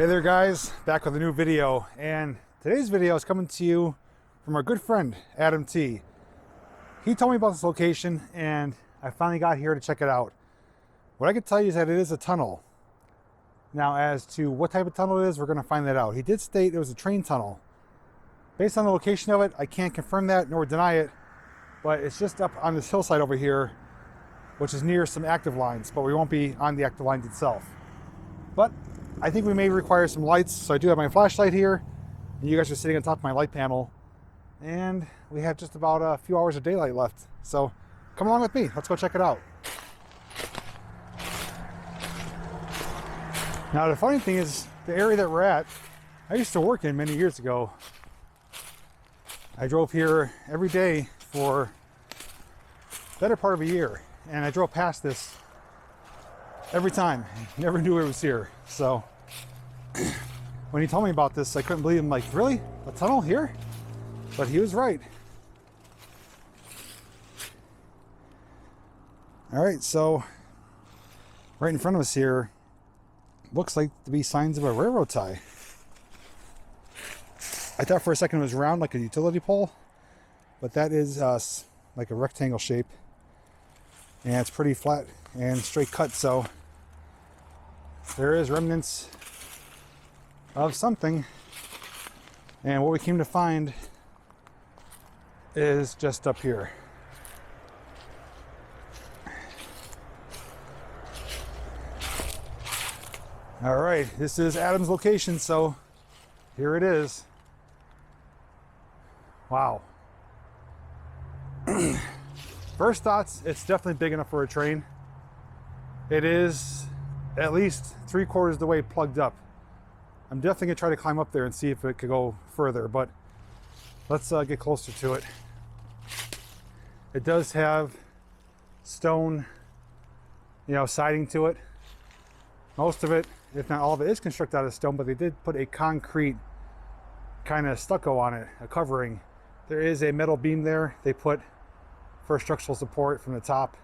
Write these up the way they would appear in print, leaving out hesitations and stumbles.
Hey there guys, back with a new video, and today's video is coming to you from our good friend Adam T. He told me about this location and I finally got here to check it out. What I can tell you is that it is a tunnel. Now as to what type of tunnel it is, we're going to find that out. He did state it was a train tunnel. Based on the location of it, I can't confirm that nor deny it, but it's just up on this hillside over here, which is near some active lines, but we won't be on the active lines itself. But I think we may require some lights, so I do have my flashlight here, and you guys are sitting on top of my light panel, and we have just about a few hours of daylight left. So come along with me, let's go check it out. Now the funny thing is, the area that we're at, I used to work in many years ago. I drove here every day for the better part of a year, and I drove past this every time. Never knew it was here. So when he told me about this, I couldn't believe him. Like, really? A tunnel here? But he was right. All right, so right in front of us here looks like to be signs of a railroad tie. I thought for a second it was round like a utility pole, but that is like a rectangle shape, and it's pretty flat and straight cut, so there is remnants of something. And what we came to find is just up here. All right, this is Adam's location, so here it is. Wow. First thoughts, it's definitely big enough for a train. It is at least 3/4 the way plugged up. I'm definitely gonna try to climb up there and see if it could go further, but let's get closer to it. It does have stone, siding to it. Most of it, if not all of it, is constructed out of stone, but they did put a concrete kind of stucco on it, a covering. There is a metal beam there they put for structural support from the top,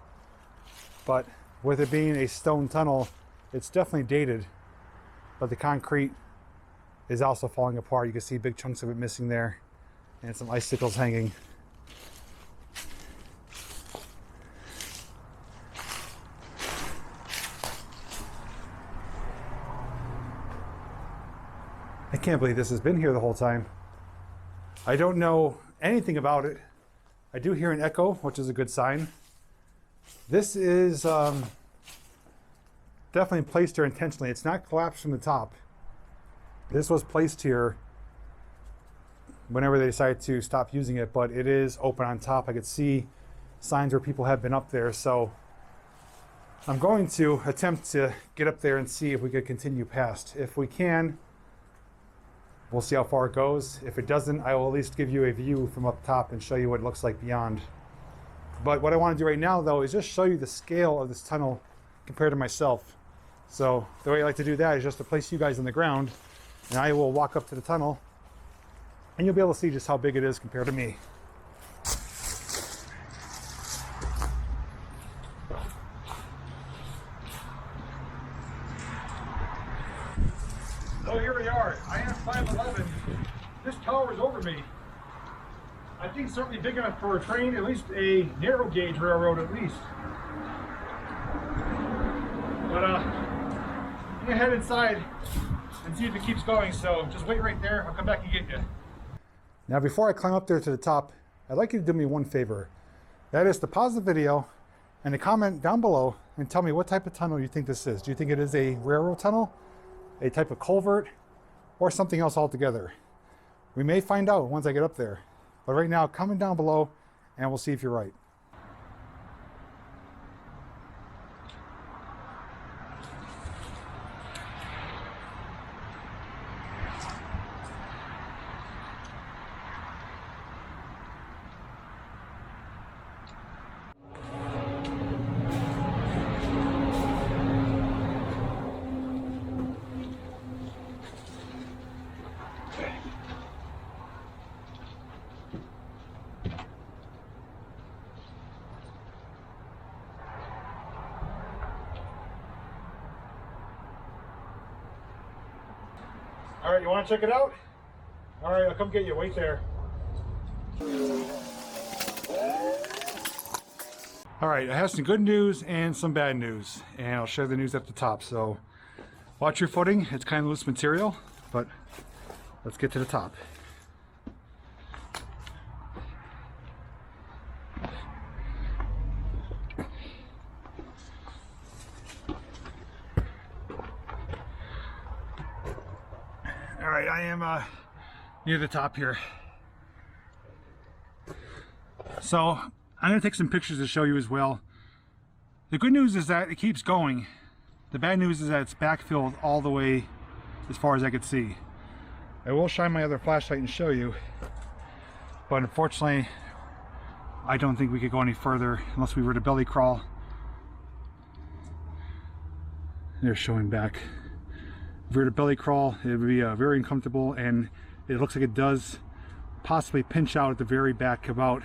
but with it being a stone tunnel, it's definitely dated, but the concrete is also falling apart. You can see big chunks of it missing there, and some icicles hanging. I can't believe this has been here the whole time. I don't know anything about it. I do hear an echo, which is a good sign. This is definitely placed here intentionally. It's not collapsed from the top. This was placed here whenever they decided to stop using it, but it is open on top. I could see signs where people have been up there, so I'm going to attempt to get up there and see if we could continue past. If we can, we'll see how far it goes. If it doesn't, I will at least give you a view from up top and show you what it looks like beyond. But what I want to do right now, though, is just show you the scale of this tunnel compared to myself. So the way I like to do that is just to place you guys on the ground, and I will walk up to the tunnel, and you'll be able to see just how big it is compared to me. So here we are. I am 5'11". This tower is over me. I think certainly big enough for a train, at least a narrow gauge railroad at least. But I'm gonna head inside and see if it keeps going, so just wait right there. I'll come back and get you. Now before I climb up there to the top, I'd like you to do me one favor. That is to pause the video and to comment down below and tell me what type of tunnel you think this is. Do you think it is a railroad tunnel, a type of culvert, or something else altogether? We may find out once I get up there. But right now, comment down below and we'll see if you're right. All right, you want to check it out? All right, I'll come get you. Wait there. All right, I have some good news and some bad news, and I'll share the news at the top. So watch your footing. It's kind of loose material, but let's get to the top. All right, I am near the top here. So I'm going to take some pictures to show you as well. The good news is that it keeps going. The bad news is that it's backfilled all the way as far as I could see. I will shine my other flashlight and show you, but unfortunately I don't think we could go any further unless we were to belly crawl. They're showing back. If we were to belly crawl, it would be very uncomfortable, and it looks like it does possibly pinch out at the very back about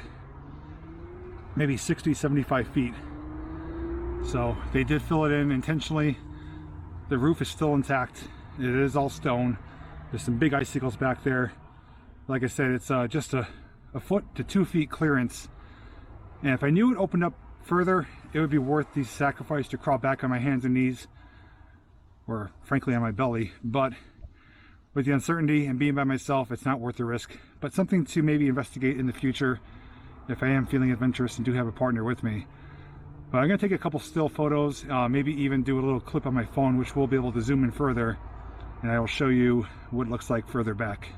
maybe 60-75 feet. So they did fill it in intentionally. The roof is still intact. It is all stone. There's some big icicles back there. Like I said, it's just a foot to 2 feet clearance. And if I knew it opened up further, it would be worth the sacrifice to crawl back on my hands and knees, or frankly on my belly. But with the uncertainty and being by myself, it's not worth the risk. But something to maybe investigate in the future if I am feeling adventurous and do have a partner with me. But I'm going to take a couple still photos, maybe even do a little clip on my phone, which we'll be able to zoom in further, and I will show you what it looks like further back.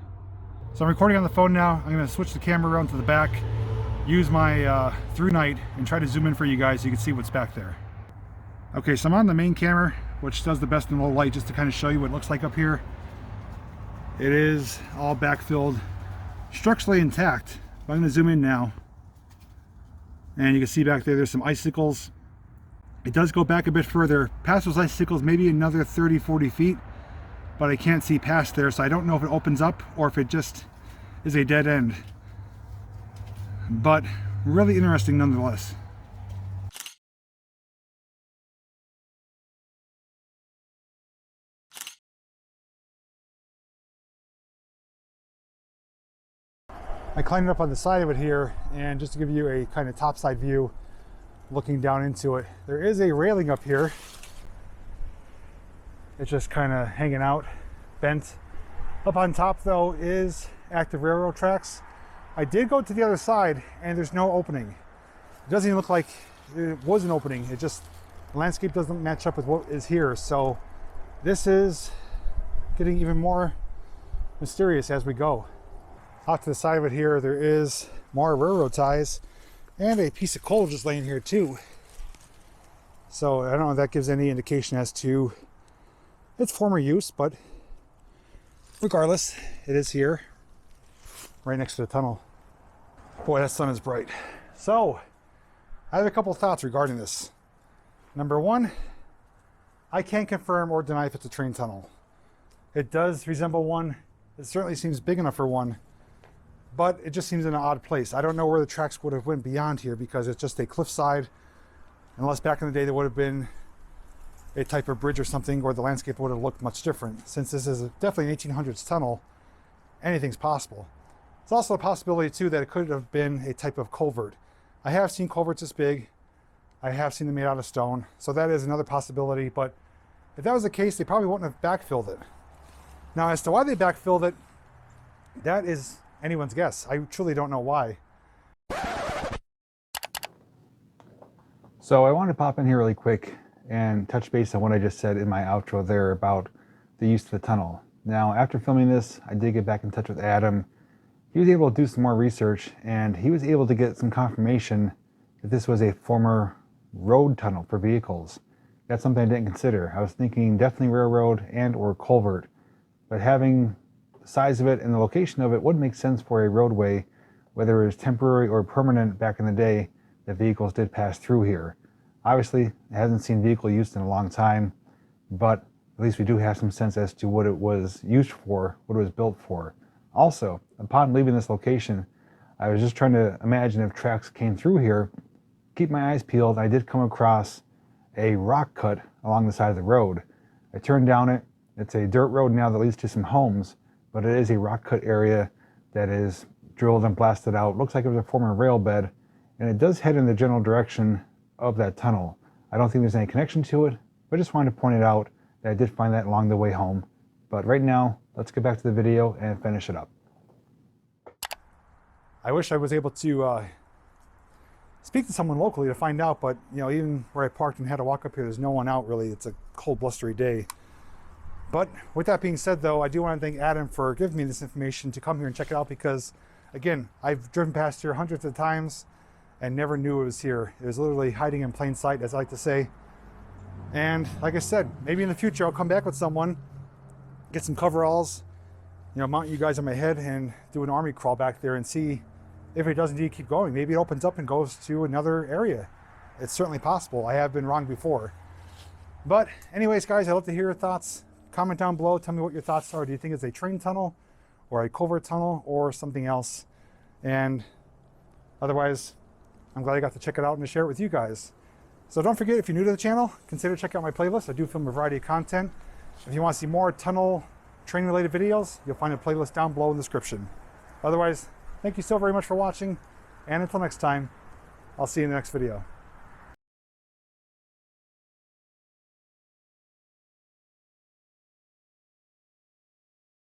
So I'm recording on the phone now. I'm going to switch the camera around to the back, use my through night, and try to zoom in for you guys so you can see what's back there. Okay, so I'm on the main camera, which does the best in low light, just to kind of show you what it looks like up here. It is all backfilled, structurally intact. I'm going to zoom in now, and you can see back there there's some icicles. It does go back a bit further past those icicles, maybe another 30-40 feet, but I can't see past there, so I don't know if it opens up or if it just is a dead end. But really interesting nonetheless. I climbed up on the side of it here, and just to give you a kind of topside view looking down into it, there is a railing up here. It's just kind of hanging out, bent. Up on top though is active railroad tracks. I did go to the other side and there's no opening. It doesn't even look like it was an opening. It just, the landscape doesn't match up with what is here. So this is getting even more mysterious as we go. Off to the side of it here, there is more railroad ties and a piece of coal just laying here too. So I don't know if that gives any indication as to its former use, but regardless, it is here, right next to the tunnel. Boy, that sun is bright. So I have a couple of thoughts regarding this. Number one, I can't confirm or deny if it's a train tunnel. It does resemble one. It certainly seems big enough for one, but it just seems in an odd place. I don't know where the tracks would have went beyond here because it's just a cliffside, unless back in the day there would have been a type of bridge or something where the landscape would have looked much different. Since this is definitely an 1800s tunnel, anything's possible. It's also a possibility too that it could have been a type of culvert. I have seen culverts this big. I have seen them made out of stone. So that is another possibility, but if that was the case, they probably wouldn't have backfilled it. Now, as to why they backfilled it, that is anyone's guess. I truly don't know why. So I wanted to pop in here really quick and touch base on what I just said in my outro there about the use of the tunnel. Now, after filming this, I did get back in touch with Adam. He was able to do some more research, and he was able to get some confirmation that this was a former road tunnel for vehicles. That's something I didn't consider. I was thinking definitely railroad and or culvert, but having the size of it and the location of it would make sense for a roadway, whether it was temporary or permanent back in the day that vehicles did pass through here. Obviously, it hasn't seen vehicle use in a long time, but at least we do have some sense as to what it was used for, what it was built for. Also, upon leaving this location, I was just trying to imagine if tracks came through here. Keep my eyes peeled. I did come across a rock cut along the side of the road. I turned down it, It's a dirt road now that leads to some homes, but it is a rock cut area that is drilled and blasted out. Looks like it was a former rail bed, and it does head in the general direction of that tunnel. I don't think there's any connection to it, but I just wanted to point it out that I did find that along the way home. But right now, let's get back to the video and finish it up. I wish I was able to speak to someone locally to find out, but you know, even where I parked and had to walk up here, there's no one out really. It's a cold, blustery day. But with that being said though, I do want to thank Adam for giving me this information to come here and check it out, because again, I've driven past here hundreds of times and never knew it was here. It was literally hiding in plain sight, as I like to say. And like I said, maybe in the future I'll come back with someone, get some coveralls, you know, mount you guys on my head and do an army crawl back there and see if it does indeed keep going. Maybe it opens up and goes to another area. It's certainly possible. I have been wrong before. But anyways, guys, I'd love to hear your thoughts. Comment down below. Tell me what your thoughts are. Do you think it's a train tunnel or a culvert tunnel or something else? And otherwise, I'm glad I got to check it out and to share it with you guys. So don't forget, if you're new to the channel, consider checking out my playlist. I do film a variety of content. If you want to see more tunnel train related videos, you'll find a playlist down below in the description. Otherwise, thank you so very much for watching, and until next time, I'll see you in the next video.